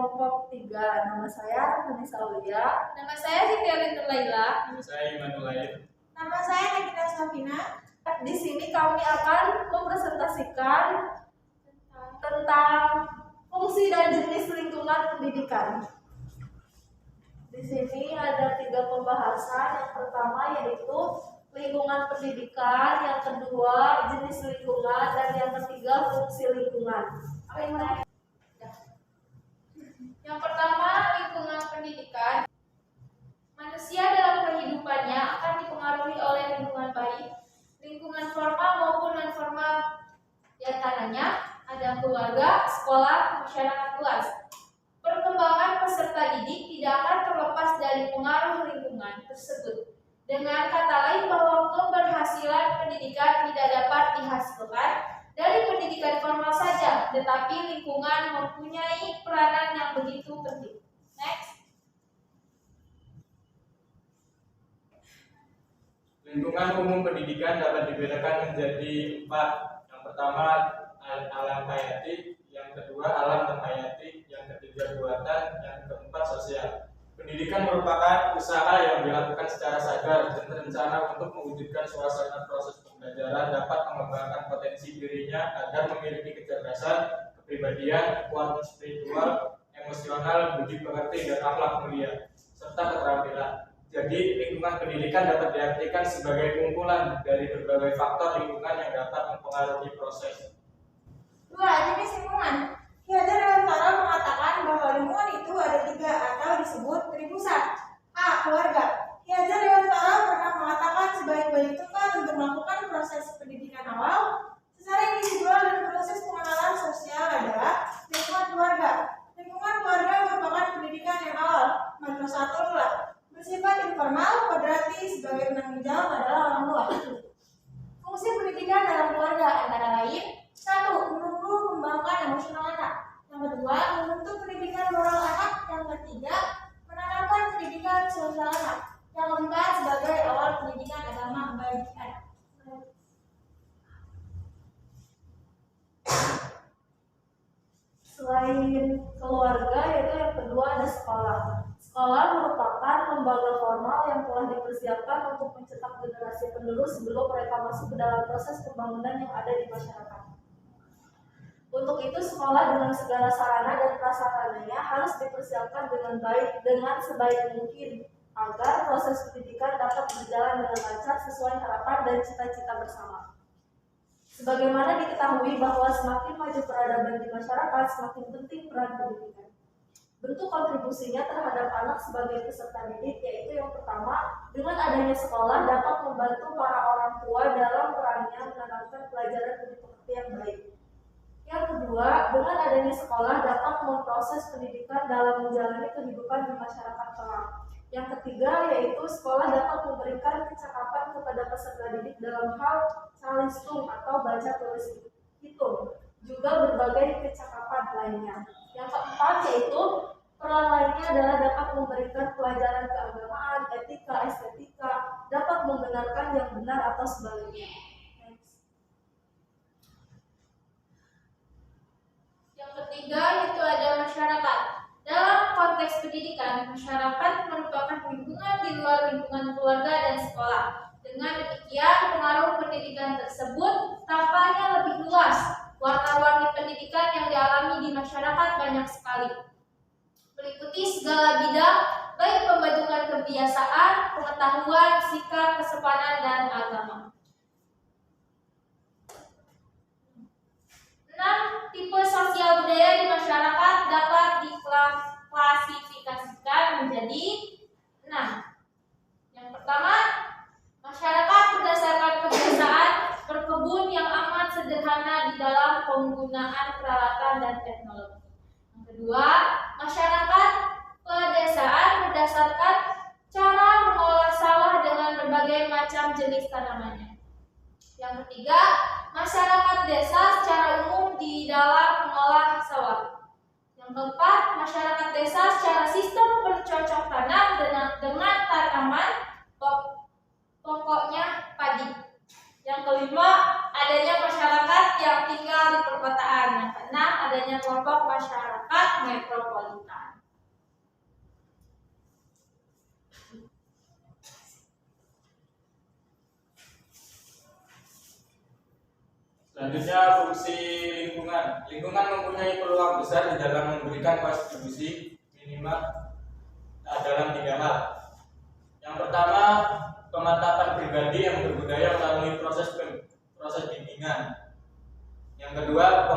kelompok 3. Nama saya Vanessa Aulia. Nama saya Siti Alinur Laila. Nama saya Imanul Lail. Nama saya Nagita Safina. Di sini kami akan mempresentasikan tentang fungsi dan jenis lingkungan pendidikan. Di sini ada 3 pembahasan. Yang pertama yaitu lingkungan pendidikan, yang kedua jenis lingkungan, dan yang ketiga fungsi lingkungan. Yang pertama, lingkungan pendidikan. Manusia dalam kehidupannya akan dipengaruhi oleh lingkungan baik, lingkungan formal maupun non formal. Di antaranya ada keluarga, sekolah, masyarakat luas. Perkembangan peserta didik tidak akan terlepas dari pengaruh lingkungan tersebut. Dengan kata lain bahwa keberhasilan pendidikan tidak dapat dihasilkan dari pendidikan formal saja, tetapi lingkungan mempunyai peranan yang begitu penting. Next. Lingkungan umum pendidikan dapat dibedakan menjadi 4. Yang pertama alam hayati, yang kedua alam non hayati, yang ketiga buatan, yang keempat sosial. Pendidikan merupakan usaha yang dilakukan secara sadar dan terencana untuk mewujudkan suasana proses pembelajaran dapat mengembangkan potensi dirinya agar memiliki kecerdasan, kepribadian, kekuatan spiritual, emosional, budi pekerti, dan akhlak mulia, serta keterampilan. Jadi, lingkungan pendidikan dapat diartikan sebagai kumpulan dari berbagai faktor lingkungan yang dapat mempengaruhi proses. 2. Jenis lingkungan. Ki Hajar Dewantara mengatakan bahwa lingkungan itu ada 3 atau disebut tribusan. A. Keluarga. Ki Hajar Dewantara pernah mengatakan sebaik-baik tempat untuk melakukan proses pendidikan awal secara individual dan proses pengenalan sosial adalah lingkungan keluarga. Lingkungan keluarga merupakan pendidikan yang awal, madrasatul ula. Bersifat informal, berarti sebagai penanggung jawab adalah orang tua. Fungsi pendidikan dalam keluarga antara lain: 1. Menumbuh kembangkan emosional anak. Yang kedua, membentuk pendidikan moral anak. Yang ketiga, menanamkan pendidikan sosial anak. Yang keempat, sebagai awal pendidikan agama bagi anak. Selain keluarga, yaitu yang kedua ada sekolah. Sekolah merupakan lembaga formal yang telah dipersiapkan untuk mencetak generasi penerus sebelum mereka masuk ke dalam proses pembangunan yang ada di masyarakat. Untuk itu, sekolah dengan segala sarana dan prasarananya harus dipersiapkan dengan sebaik mungkin agar proses pendidikan dapat berjalan dengan lancar sesuai harapan dan cita-cita bersama. Sebagaimana diketahui bahwa semakin maju peradaban di masyarakat, semakin penting peran pendidikan. Bentuk kontribusinya terhadap anak sebagai peserta didik yaitu yang pertama, dengan adanya sekolah dapat membantu para orang tua dalam perannya menanamkan pelajaran budi pekerti yang baik. Yang kedua, dengan adanya sekolah dapat memproses pendidikan dalam menjalani kehidupan di masyarakat kelak. Yang ketiga, yaitu sekolah dapat memberikan kecakapan kepada peserta didik dalam hal calistung atau baca tulis hitung, juga berbagai kecakapan lainnya. Yang keempat, yaitu peran lainnya adalah dapat memberikan pelajaran keagamaan, etika, estetika, dapat membenarkan yang benar atau sebaliknya. Yang ketiga yaitu ada masyarakat. Dalam konteks pendidikan, masyarakat merupakan lingkungan di luar lingkungan keluarga dan sekolah. Dengan demikian, pengaruh pendidikan tersebut tampaknya lebih luas. Warna-warni pendidikan yang dialami di masyarakat banyak sekali, meliputi segala bidang, baik pembentukan kebiasaan, pengetahuan, sikap, kesopanan, dan agama. 6. Tipe sosial budaya di masyarakat dapat diklasifikasikan menjadi 6. Yang pertama, masyarakat berdasarkan kebiasaan berkebun yang amat sederhana di dalam penggunaan peralatan dan teknologi. Yang kedua, masyarakat pedesaan berdasarkan cara mengolah sawah dengan berbagai macam jenis tanamannya. Yang ketiga, masyarakat desa secara umum di dalam mengolah sawah. Yang keempat, masyarakat desa secara sistem bercocok tanam dengan tanaman pokoknya padi. Yang kelima, adanya masyarakat yang tinggal di perkotaan. Yang keenam, adanya kelompok masyarakat metropolitan. Selanjutnya, fungsi lingkungan. Lingkungan mempunyai peluang besar di dalam memberikan kontribusi minimal dalam 3 hal. Yang pertama, pemantapan pribadi yang berbudaya melalui proses bimbingan. Yang kedua,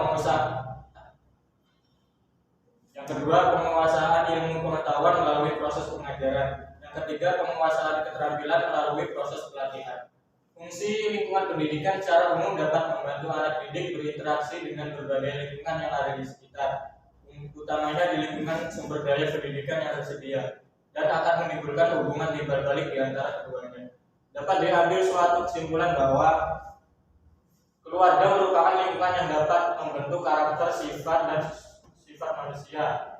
penguasaan ilmu pengetahuan melalui proses pengajaran. Yang ketiga, penguasaan keterampilan melalui proses pelatihan. Fungsi lingkungan pendidikan secara umum dapat membantu anak didik berinteraksi dengan berbagai lingkungan yang ada di sekitar, utamanya di lingkungan sumber daya pendidikan yang tersedia, dan akan menimbulkan hubungan timbal balik di antara keduanya. Dapat diambil suatu kesimpulan bahwa keluarga merupakan lingkungan yang dapat membentuk karakter, sifat, dan sifat manusia.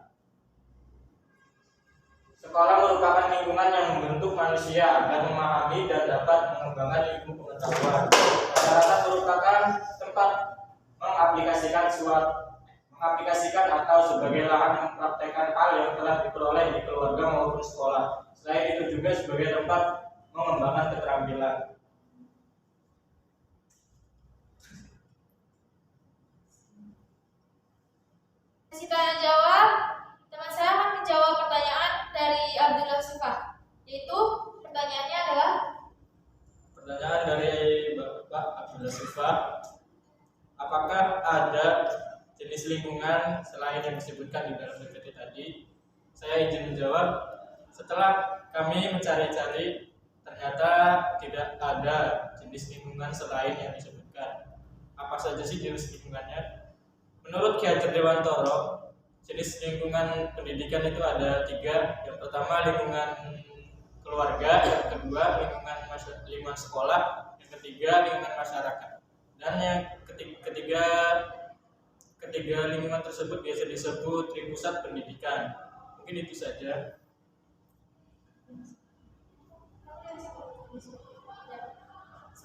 Sekolah merupakan lingkungan yang membentuk manusia agar memahami dan dapat mengembangkan ilmu pengetahuan. Masyarakat merupakan tempat mengaplikasikan atau sebagai lahan mempraktekkan hal yang telah diperoleh di keluarga maupun sekolah. Selain itu juga sebagai tempat mengembangkan keterampilan. Sesi tanya jawab. Teman saya akan menjawab pertanyaan dari Abdullah Sufah, yaitu pertanyaannya adalah Pertanyaan dari Bapak Abdullah Sufah, apakah ada jenis lingkungan selain yang disebutkan di dalam PPT tadi? Saya izin menjawab. Setelah kami mencari-cari, ternyata tidak ada jenis lingkungan selain yang disebutkan. Apa saja sih jenis lingkungannya? Menurut Ki Hajar Dewantoro, jenis lingkungan pendidikan itu ada 3. Yang pertama lingkungan keluarga, yang kedua lingkungan sekolah, yang ketiga lingkungan masyarakat. Dan yang ketiga lingkungan tersebut biasa disebut tripusat pendidikan. Mungkin itu saja.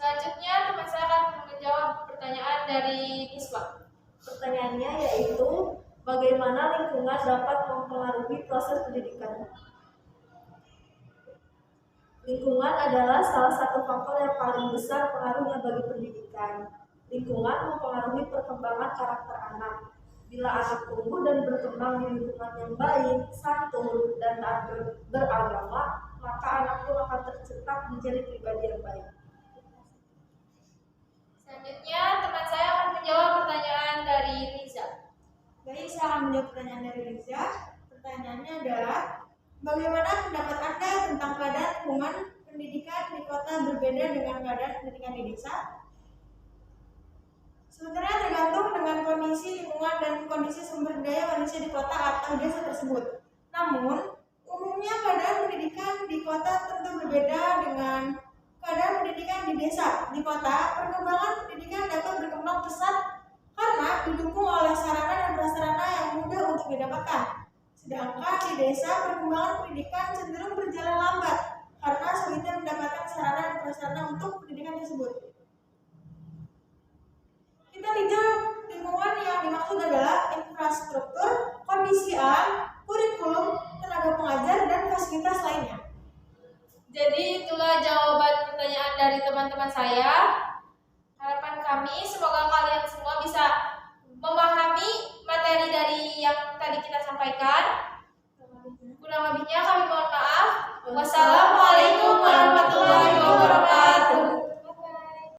selanjutnya teman saya akan menjawab pertanyaan dari Misbah. Pertanyaannya yaitu bagaimana lingkungan dapat mempengaruhi proses pendidikan? Lingkungan adalah salah satu faktor yang paling besar pengaruhnya bagi pendidikan. Lingkungan mempengaruhi perkembangan karakter anak. Bila anak tumbuh dan berkembang di lingkungan yang baik, santun, dan taat beragama, maka anak pun akan tercetak menjadi pribadi yang baik. Selanjutnya teman saya akan menjawab pertanyaan dari Riza. Baik, saya akan menjawab pertanyaan dari Riza. Pertanyaannya adalah, bagaimana pendapat Anda tentang keadaan lingkungan pendidikan di kota berbeda dengan keadaan pendidikan di desa? Sebenarnya tergantung dengan kondisi lingkungan dan kondisi sumber daya manusia di kota atau desa tersebut. Namun, umumnya keadaan pendidikan di kota tentu berbeda dengan keadaan pendidikan di desa. Di kota, perkembangan pendidikan dapat berkembang pesat karena didukung oleh sarana dan prasarana yang mudah untuk didapatkan. Sedangkan di desa, perkembangan pendidikan cenderung berjalan lambat karena sulitnya mendapatkan sarana dan prasarana untuk pendidikan tersebut. Kita tinjau lingkungan yang dimaksud adalah infrastruktur, kondisi alam, kurikulum, tenaga pengajar, dan fasilitas lainnya. Jadi itulah jawaban pertanyaan dari teman-teman saya. Harapan kami semoga kalian semua bisa memahami materi dari yang tadi kita sampaikan. Kurang lebihnya kami mohon maaf. Wassalamualaikum